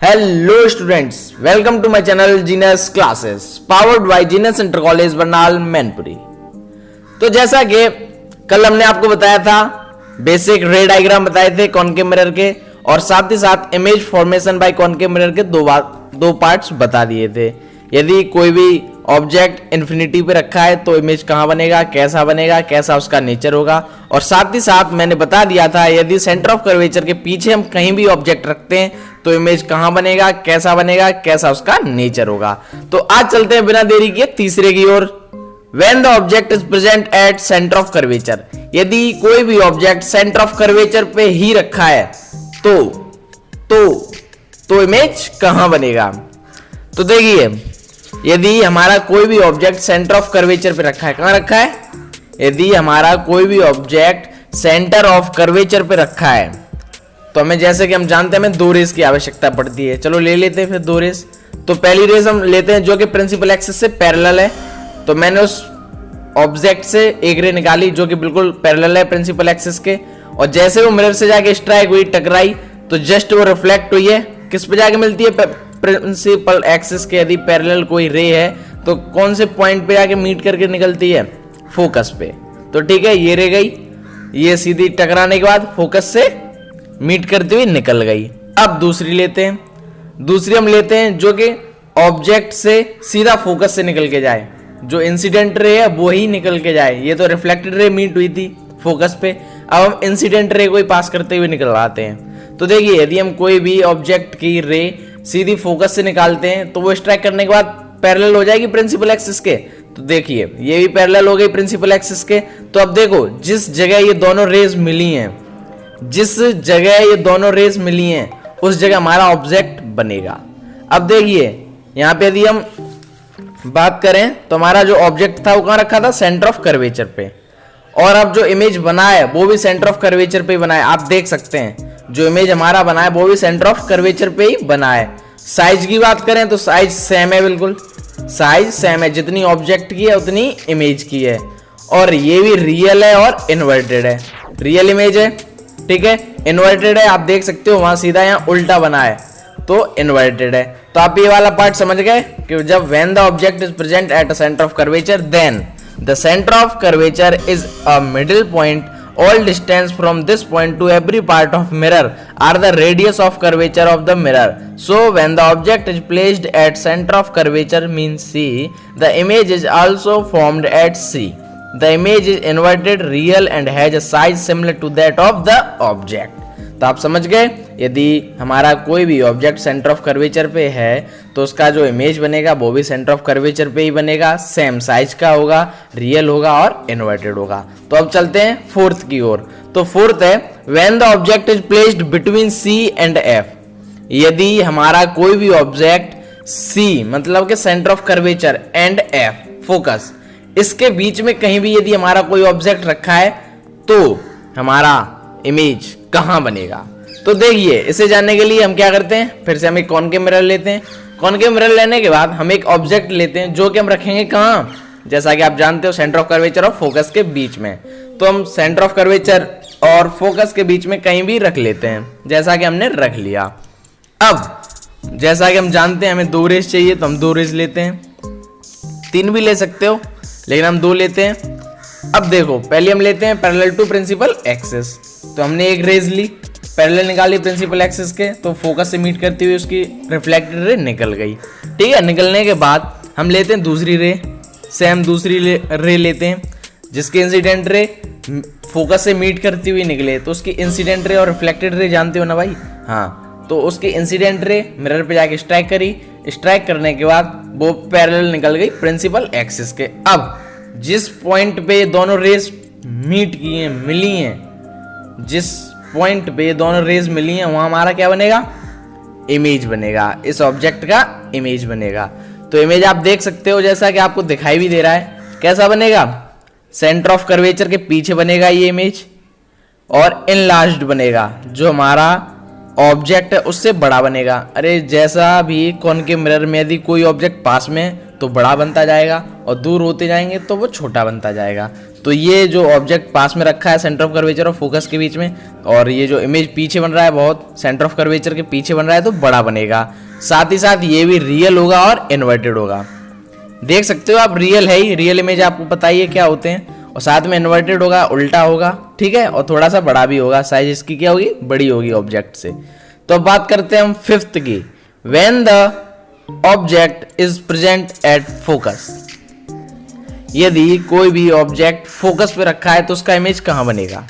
Hello students, welcome to my channel Genius classes powered by Genius inter college Barnal Mainpuri. तो जैसा कि कल हमने आपको बताया था, बेसिक रे डायग्राम बताए थे कॉनकेव मिरर के, और साथ ही साथ image formation by concave mirror के दो पार्ट्स बता दिए थे। यदि कोई भी ऑब्जेक्ट इन्फिनिटी पे रखा है तो इमेज कहाँ बनेगा, कैसा उसका नेचर होगा। और साथ ही साथ मैंने बता दिया था, यदि सेंटर ऑफ कर्वेचर के पीछे हम कहीं भी ऑब्जेक्ट रखते हैं तो इमेज कहाँ बनेगा, कैसा उसका नेचर होगा। तो आज चलते हैं बिना देरी किए तीसरे की ओर। When the object is present at center of curvature, यदि कोई भी ऑब्जेक्ट सेंटर ऑफ कर्वेचर पे ही रखा है तो इमेज कहां बनेगा। तो देखिए, यदि हमारा कोई भी ऑब्जेक्ट सेंटर ऑफ कर्वेचर पे रखा है, कहां रखा है, यदि हमारा कोई भी ऑब्जेक्ट सेंटर ऑफ कर्वेचर पे रखा है तो हमें, जैसे कि हम जानते हैं, हमें दो रेस की आवश्यकता पड़ती है। चलो ले लेते हैं फिर दो रेस। तो पहली रेस हम लेते हैं जो कि प्रिंसिपल एक्सिस से पैरेलल है। तो मैंने उस ऑब्जेक्ट से एक रे निकाली जो कि बिल्कुल पैरेलल है प्रिंसिपल एक्सिस के, और जैसे वो मिरर से जाके स्ट्राइक हुई, टकराई, तो जस्ट वो रिफ्लेक्ट हुई है, किस पे जाके मिलती है, प्रिंसिपल एक्सिस के। यदि पैरेलल कोई रे है तो कौन से पॉइंट पे जाके मीट करके निकलती है, फोकस पे। तो ठीक है, ये रे गई, ये सीधी टकराने के बाद फोकस से मीट करती हुई निकल गई। अब दूसरी लेते हैं, दूसरी हम लेते हैं जो कि ऑब्जेक्ट से सीधा फोकस से निकल के जाए, जो इंसिडेंट रे है वो ही निकल के जाए। ये तो रिफ्लेक्टेड रे मीट हुई थी फोकस पे, अब हम इंसिडेंट रे को ही पास करते हुए निकल आते हैं। तो देखिए, यदि हम कोई भी ऑब्जेक्ट की रे सीधी फोकस से निकालते हैं तो वो स्ट्राइक करने के बाद पैरेलल हो जाएगी प्रिंसिपल एक्सिस के। तो देखिए, ये भी पैरेलल हो गई प्रिंसिपल एक्सिस के। तो अब देखो, जिस जगह ये दोनों रेज मिली हैं, उस जगह हमारा ऑब्जेक्ट बनेगा। अब देखिए, यहाँ पे यदि हम बात करें तो हमारा जो ऑब्जेक्ट था वो कहाँ रखा था, सेंटर ऑफ कर्वेचर पे, और अब जो इमेज बना है वो भी सेंटर ऑफ कर्वेचर पे ही बना है। आप देख सकते हैं, जो इमेज हमारा बना है वो भी सेंटर ऑफ कर्वेचर पे ही बना है। साइज की बात करें तो साइज सेम है, बिल्कुल साइज सेम है, जितनी ऑब्जेक्ट की है उतनी इमेज की है। और ये भी रियल है और इन्वर्टेड है, रियल इमेज है, ठीक है, इन्वर्टेड है, आप देख सकते हो वहां सीधा यहाँ उल्टा बना है तो इन्वर्टेड है। तो आप ये वाला पार्ट समझ गए कि जब when the object is present at a center of curvature, then the center of curvature is a middle point. All distance from this point to every part of mirror are the radius of curvature of the mirror. So when the object is placed at center of curvature means C, the image is also formed at C. The image is inverted, real and has a size similar to that of the object. तो आप समझ गए, यदि हमारा कोई भी object centre of curvature पे है तो उसका जो इमेज बनेगा वो भी सेंटर ऑफ कर्वेचर पे ही बनेगा, सेम साइज का होगा, रियल होगा और इन्वर्टेड होगा। तो अब चलते हैं फोर्थ की ओर। तो फोर्थ है, when the object is placed between C and F. यदि हमारा कोई भी ऑब्जेक्ट सी मतलब के centre of curvature and F focus, इसके बीच में कहीं भी यदि हमारा कोई ऑब्जेक्ट रखा है तो हमारा इमेज कहां बनेगा। तो देखिए, इसे जानने के लिए हम क्या करते हैं, फिर से हम एक कॉनकेव मिरर लेते हैं। कॉनकेव मिरर लेने के बाद हम एक ऑब्जेक्ट लेते हैं जो कि हम रखेंगे कहां, जैसा कि आप जानते हो, सेंटर ऑफ कर्वेचर और फोकस के बीच में। तो हम सेंटर ऑफ कर्वेचर और फोकस के बीच में कहीं भी रख लेते हैं, जैसा कि हमने रख लिया। अब जैसा कि हम जानते हैं हमें दो रेस चाहिए तो हम दो रेस लेते हैं, तीन भी ले सकते हो लेकिन हम दो लेते हैं। अब देखो, पहले हम लेते हैं पैरेलल टू प्रिंसिपल एक्सिस। तो हमने एक रेज ली, पैरेलल निकाली प्रिंसिपल एक्सिस के, तो फोकस से मीट करती हुई उसकी रिफ्लेक्टेड रे निकल गई, ठीक है। निकलने के बाद हम लेते हैं दूसरी रे, सेम दूसरी रे लेते हैं जिसकी इंसिडेंट रे फोकस से मीट करती हुई निकले। तो उसकी इंसिडेंट रे और रिफ्लेक्टेड रे जानते हो ना भाई, हाँ। तो उसकी इंसिडेंट रे मिरर पे जाके स्ट्राइक करी, स्ट्राइक करने के बाद वो पैरेलल निकल गई प्रिंसिपल एक्सिस के। अब जिस पॉइंट पे दोनों रेस मीट की हैं, मिली हैं, जिस पॉइंट पे दोनों रेज मिली हैं वहां हमारा क्या बनेगा, इमेज बनेगा, इस ऑब्जेक्ट का इमेज बनेगा। तो इमेज आप देख सकते हो, जैसा कि आपको दिखाई भी दे रहा है, कैसा बनेगा, सेंटर ऑफ कर्वेचर के पीछे बनेगा ये इमेज, और इनलार्ज्ड बनेगा, जो हमारा ऑब्जेक्ट है उससे बड़ा बनेगा। अरे जैसा भी कॉनकेव मिरर में यदि कोई ऑब्जेक्ट पास में तो बड़ा बनता जाएगा और दूर होते जाएंगे तो वो छोटा बनता जाएगा। तो ये जो ऑब्जेक्ट पास में रखा है सेंटर ऑफ कर्वेचर और फोकस के बीच में, और ये जो इमेज पीछे बन रहा है बहुत सेंटर ऑफ कर्वेचर के पीछे बन रहा है, तो बड़ा बनेगा। साथ ही साथ ये भी रियल होगा और इन्वर्टेड होगा। देख सकते हो आप, रियल है ही, रियल इमेज आपको पता ही है क्या होते हैं, और साथ में इन्वर्टेड होगा, उल्टा होगा, ठीक है, और थोड़ा सा बड़ा भी होगा, साइज इसकी क्या होगी, बड़ी होगी ऑब्जेक्ट से। तो अब बात करते हैं हम फिफ्थ की, when the object is present at focus. यदि कोई भी ऑब्जेक्ट फोकस पे रखा है तो उसका इमेज कहाँ बनेगा।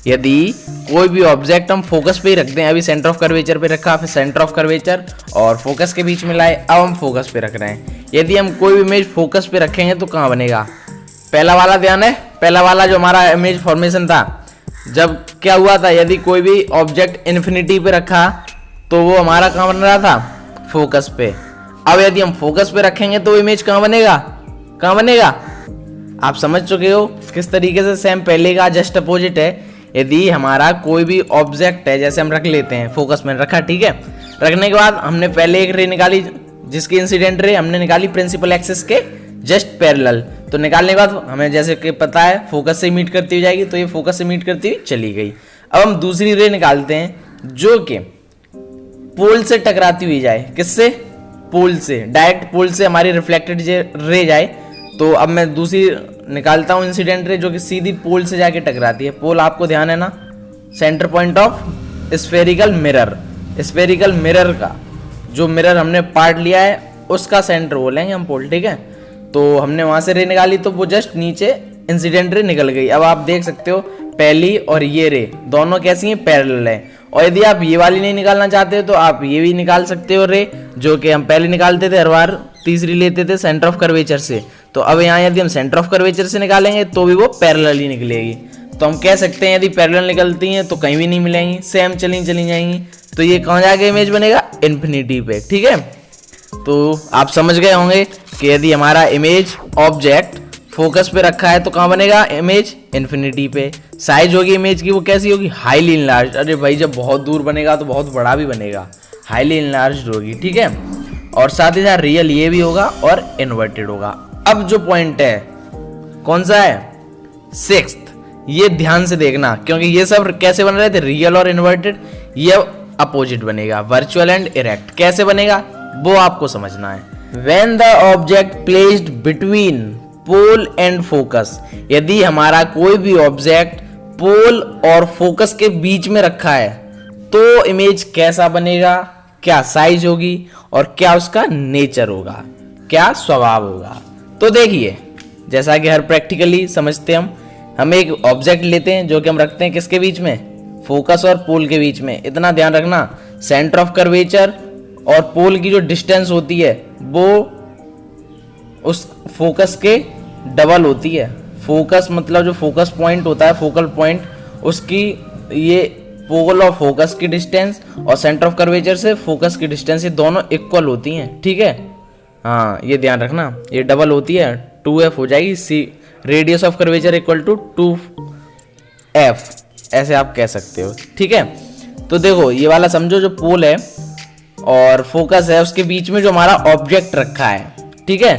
यदि कोई भी ऑब्जेक्ट हम फोकस पे ही रखते हैं, अभी सेंटर ऑफ कर्वेचर पे रखा, फिर सेंटर ऑफ कर्वेचर और फोकस के बीच में लाए, अब हम फोकस पे रख रहे हैं। यदि हम कोई भी इमेज फोकस पे रखेंगे तो कहाँ बनेगा। पहला वाला ध्यान है, पहला वाला जो हमारा इमेज फॉर्मेशन था, जब क्या हुआ था, यदि कोई भी ऑब्जेक्ट इन्फिनिटी पे रखा तो वो हमारा कहाँ बन रहा था, फोकस पे। अब यदि हम फोकस पे रखेंगे तो इमेज कहाँ बनेगा, कहाँ बनेगा, आप समझ चुके हो किस तरीके से। सेम पहले का जस्ट अपोजिट है। यदि हमारा कोई भी ऑब्जेक्ट है, जैसे हम रख लेते हैं फोकस में रखा, ठीक है, रखने के बाद हमने पहले एक रे निकाली जिसकी इंसिडेंट रे हमने निकाली प्रिंसिपल एक्सिस के जस्ट पैरेलल। तो निकालने के बाद हमें जैसे कि पता है फोकस से मीट करती हुई जाएगी, तो ये फोकस से मीट करती हुई चली गई। अब हम दूसरी रे निकालते हैं जो कि पोल से टकराती हुई जाए। किससे, पोल से, डायरेक्ट पोल से हमारी रिफ्लेक्टेड रे जाए। तो अब मैं दूसरी निकालता हूं इंसिडेंट रे जो कि सीधी पोल से जाके टकराती है। पोल आपको ध्यान है ना, centre point of spherical mirror, spherical mirror का जो मिरर हमने पार्ट लिया है उसका सेंटर बोलेंगे हम पोल, ठीक है। तो हमने वहां से रे निकाली तो वो जस्ट नीचे इंसिडेंट रे निकल गई। अब आप देख सकते हो पहली और ये रे दोनों कैसी हैं, पैरेलल है। और यदि आप ये वाली नहीं निकालना चाहते हो तो आप ये भी निकाल सकते हो रे, जो कि हम पहले निकालते थे हर बार, तीसरी लेते थे सेंटर ऑफ कर्वेचर से। तो अब यहाँ यदि हम सेंटर ऑफ कर्वेचर से निकालेंगे तो भी वो पैरेलल ही निकलेगी। तो हम कह सकते हैं यदि पैरेलल निकलती हैं तो कहीं भी नहीं मिलेंगी, सेम चली जाएंगी। तो ये कहाँ जाके इमेज बनेगा, इन्फिनिटी पे, ठीक है। तो आप समझ गए होंगे कि यदि हमारा इमेज ऑब्जेक्ट फोकस पे रखा है तो कहाँ बनेगा इमेज, इन्फिनिटी पे। साइज होगी इमेज की वो कैसी होगी, हाईली इनलार्ज। अरे भाई जब बहुत दूर बनेगा तो बहुत बड़ा भी बनेगा, हाईली इनलार्ज होगी, ठीक है। और साथ ही साथ रियल ये भी होगा और इन्वर्टेड होगा। अब जो पॉइंट है कौन सा है, सिक्स्थ, ये ध्यान से देखना क्योंकि ये सब कैसे बन रहे थे, रियल और इन्वर्टेड। ये अपोजिट बनेगा, वर्चुअल एंड इरेक्ट। कैसे बनेगा वो आपको समझना है। When the object placed between pole and focus, यदि हमारा कोई भी ऑब्जेक्ट पोल और फोकस के बीच में रखा है तो इमेज कैसा बनेगा, क्या साइज होगी और क्या उसका नेचर होगा, क्या स्वभाव होगा। तो देखिए जैसा कि हर प्रैक्टिकली समझते हम एक ऑब्जेक्ट लेते हैं जो कि हम रखते हैं किसके बीच में, फोकस और पोल के बीच में। इतना ध्यान रखना सेंटर ऑफ कर्वेचर और पोल की जो डिस्टेंस होती है वो उस फोकस के डबल होती है। फोकस मतलब जो फोकस पॉइंट होता है, फोकल पॉइंट, उसकी ये पोल और फोकस की डिस्टेंस और सेंटर ऑफ कर्वेचर से फोकस की डिस्टेंस ये दोनों इक्वल होती हैं, ठीक है। हाँ ये ध्यान रखना, ये डबल होती है, 2f हो जाएगी। See radius of curvature equal to 2f, ऐसे आप कह सकते हो, ठीक है। तो देखो ये वाला समझो, जो पोल है और फोकस है उसके बीच में जो हमारा ऑब्जेक्ट रखा है, ठीक है।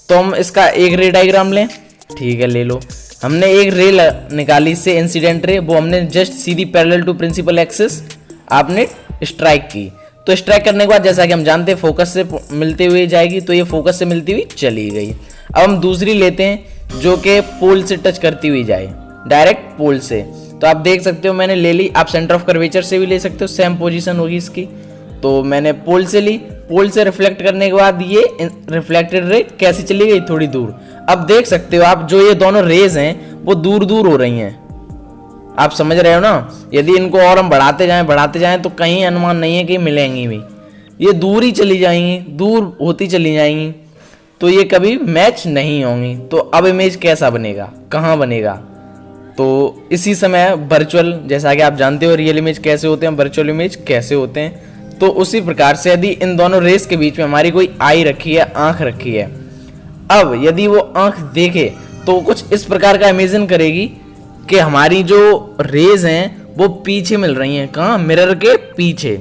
तो हम इसका एक रे डायग्राम लें, ठीक है ले लो। हमने एक रे निकाली इससे इंसिडेंट रे, वो हमने जस्ट सीधी पैरेलल टू प्रिंसिपल एक्सिस आपने स्ट्राइक की। तो स्ट्राइक करने के बाद जैसा कि हम जानते हैं फोकस से मिलते हुए जाएगी, तो ये फोकस से मिलती हुई चली गई। अब हम दूसरी लेते हैं जो कि पोल से टच करती हुई जाए, डायरेक्ट पोल से। तो आप देख सकते हो मैंने ले ली, आप सेंटर ऑफ कर्वेचर से भी ले सकते हो, सेम पोजीशन होगी इसकी। तो मैंने पोल से ली, पोल से रिफ्लेक्ट करने के बाद ये रिफ्लेक्टेड रे कैसे चली गई, थोड़ी दूर। अब देख सकते हो आप जो ये दोनों रेज हैं वो दूर दूर हो रही हैं, आप समझ रहे हो ना। यदि इनको और हम बढ़ाते जाएं तो कहीं अनुमान नहीं है कि मिलेंगी भी, ये दूर ही चली जाएंगी, दूर होती चली जाएंगी, तो ये कभी मैच नहीं होंगी। तो अब इमेज कैसा बनेगा, कहाँ बनेगा, तो इसी समय वर्चुअल, जैसा कि आप जानते हो रियल इमेज कैसे होते हैं, वर्चुअल इमेज कैसे होते हैं, तो उसी प्रकार से यदि इन दोनों रेस के बीच में हमारी कोई आई रखी है, आंख रखी है, अब यदि वो आंख देखे तो कुछ इस प्रकार का इमेजिन करेगी कि हमारी जो रेज हैं वो पीछे मिल रही हैं, कहाँ, मिरर के पीछे।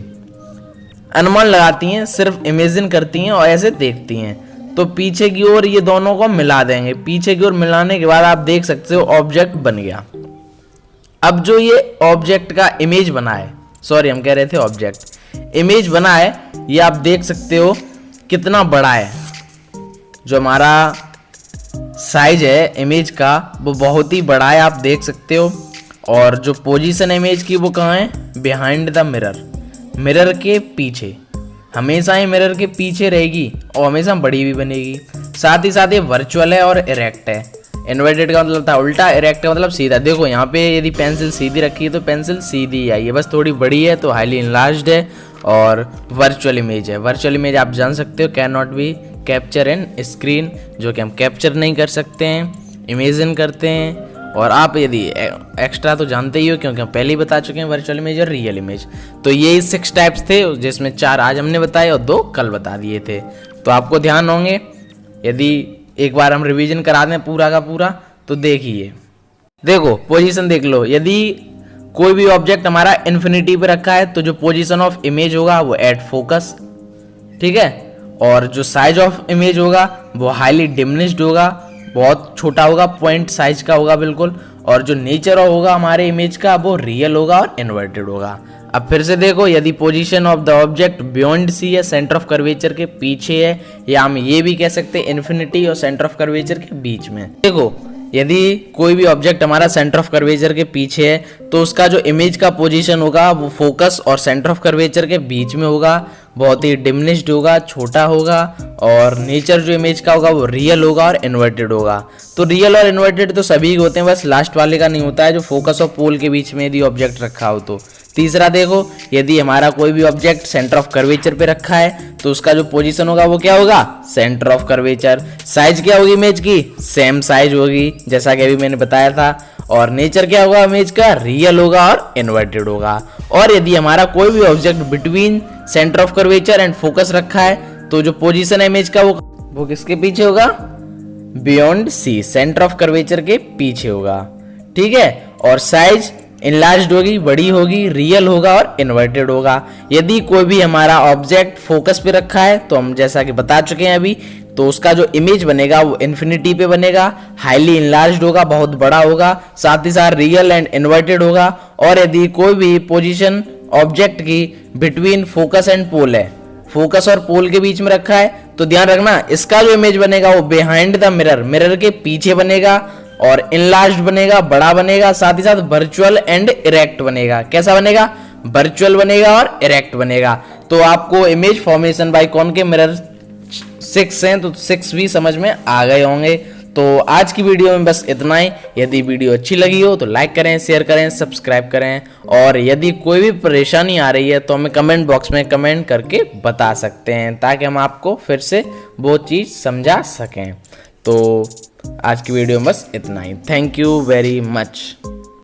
अनुमान लगाती हैं, सिर्फ इमेजिन करती हैं और ऐसे देखती हैं। तो पीछे की ओर ये दोनों को मिला देंगे। पीछे की ओर मिलाने के बाद आप देख सकते हो ऑब्जेक्ट बन गया। अब जो ये ऑब्जेक्ट का इमेज बना है, सॉरी हम कह रहे थे ऑब्जेक्ट, इमेज बना है, ये आप देख सकते हो कितना बड़ा है। जो हमारा साइज है इमेज का वो बहुत ही बड़ा है, आप देख सकते हो। और जो पोजीशन है इमेज की वो कहाँ है, बिहाइंड द मिरर, मिरर के पीछे, हमेशा ही मिरर के पीछे रहेगी और हमेशा बड़ी भी बनेगी। साथ ही साथ ये वर्चुअल है और इरेक्ट है। इन्वर्टेड का मतलब था उल्टा, इरेक्ट का मतलब सीधा। देखो यहाँ पे यदि पेंसिल सीधी रखी है तो पेंसिल सीधी आई है, बस थोड़ी बड़ी है तो हाईली इनलार्ज्ड है। और वर्चुअल इमेज है, वर्चुअल इमेज आप जान सकते हो can not be capture in screen, जो कि हम कैप्चर नहीं कर सकते हैं, इमेजिन करते हैं। और आप यदि एक्स्ट्रा तो जानते ही हो क्योंकि हम पहले ही बता चुके हैं वर्चुअल इमेज और रियल इमेज। तो ये 6 टाइप्स थे जिसमें 4 आज हमने बताए और 2 कल बता दिए थे। तो आपको ध्यान होंगे, यदि एक बार हम रिवीजन करा दें पूरा का पूरा तो देखिए। देखो पोजीशन देख लो, यदि कोई भी ऑब्जेक्ट हमारा इन्फिनिटी पे रखा है तो जो पोजीशन ऑफ इमेज होगा वो एट फोकस, ठीक है। और जो साइज ऑफ इमेज होगा वो हाईली डिमिनिश्ड होगा, बहुत छोटा होगा, पॉइंट साइज का होगा बिल्कुल। और जो नेचर होगा हमारे इमेज का वो रियल होगा और इन्वर्टेड होगा। अब फिर से देखो, यदि position of the object beyond C है, सेंटर ऑफ कर्वेचर के पीछे है, या हम ये भी कह सकते हैं इन्फिनिटी और सेंटर ऑफ कर्वेचर के बीच में। देखो यदि कोई भी ऑब्जेक्ट हमारा सेंटर ऑफ कर्वेचर के पीछे है तो उसका जो इमेज का पोजीशन होगा वो फोकस और सेंटर ऑफ कर्वेचर के बीच में होगा, बहुत ही डिमिनिश्ड होगा, छोटा होगा। और नेचर जो इमेज का होगा वो रियल होगा और इन्वर्टेड होगा। तो रियल और इन्वर्टेड तो सभी होते हैं, बस लास्ट वाले का नहीं होता है जो फोकस और पोल के बीच में यदि ऑब्जेक्ट रखा हो तो। तीसरा देखो, यदि हमारा कोई भी ऑब्जेक्ट सेंटर ऑफ कर्वेचर पे रखा है तो उसका जो पोजीशन होगा वो क्या होगा, सेंटर ऑफ कर्वेचर। साइज क्या होगी इमेज की, सेम साइज होगी जैसा कि अभी मैंने बताया था। और नेचर क्या होगा इमेज का, रियल होगा और इन्वर्टेड होगा। और यदि हमारा कोई भी object between centre of curvature and focus रखा है तो जो पोजीशन है इमेज का वो किसके पीछे होगा, beyond C, centre of curvature के पीछे होगा, ठीक है। और साइज इनलार्ज्ड होगी, बड़ी होगी, रियल होगा और इन्वर्टेड होगा। यदि कोई भी हमारा ऑब्जेक्ट फोकस पे रखा है तो हम जैसा कि बता चुके हैं अभी, तो उसका जो इमेज बनेगा वो इन्फिनिटी पे बनेगा, हाईली इनलार्ज्ड होगा, बहुत बड़ा होगा, साथ ही साथ रियल एंड इन्वर्टेड होगा। और यदि कोई भी पोजीशन ऑब्जेक्ट की बिटवीन फोकस एंड पोल है, फोकस और पोल के बीच में रखा है, तो ध्यान रखना इसका जो इमेज बनेगा वो बिहाइंड द मिरर, मिरर के पीछे बनेगा और इनलार्ज्ड बनेगा, बड़ा बनेगा, साथ ही साथ वर्चुअल एंड इरेक्ट बनेगा। कैसा बनेगा, वर्चुअल बनेगा और इरेक्ट बनेगा। तो आपको image formation by concave mirror 6 हैं तो 6 भी समझ में आ गए होंगे। तो आज की वीडियो में बस इतना ही। यदि वीडियो अच्छी लगी हो तो लाइक करें, शेयर करें, सब्सक्राइब करें। और यदि कोई भी परेशानी आ रही है तो हमें कमेंट बॉक्स में कमेंट करके बता सकते हैं ताकि हम आपको फिर से वो चीज़ समझा सकें। तो आज की वीडियो में बस इतना ही। Thank you very much.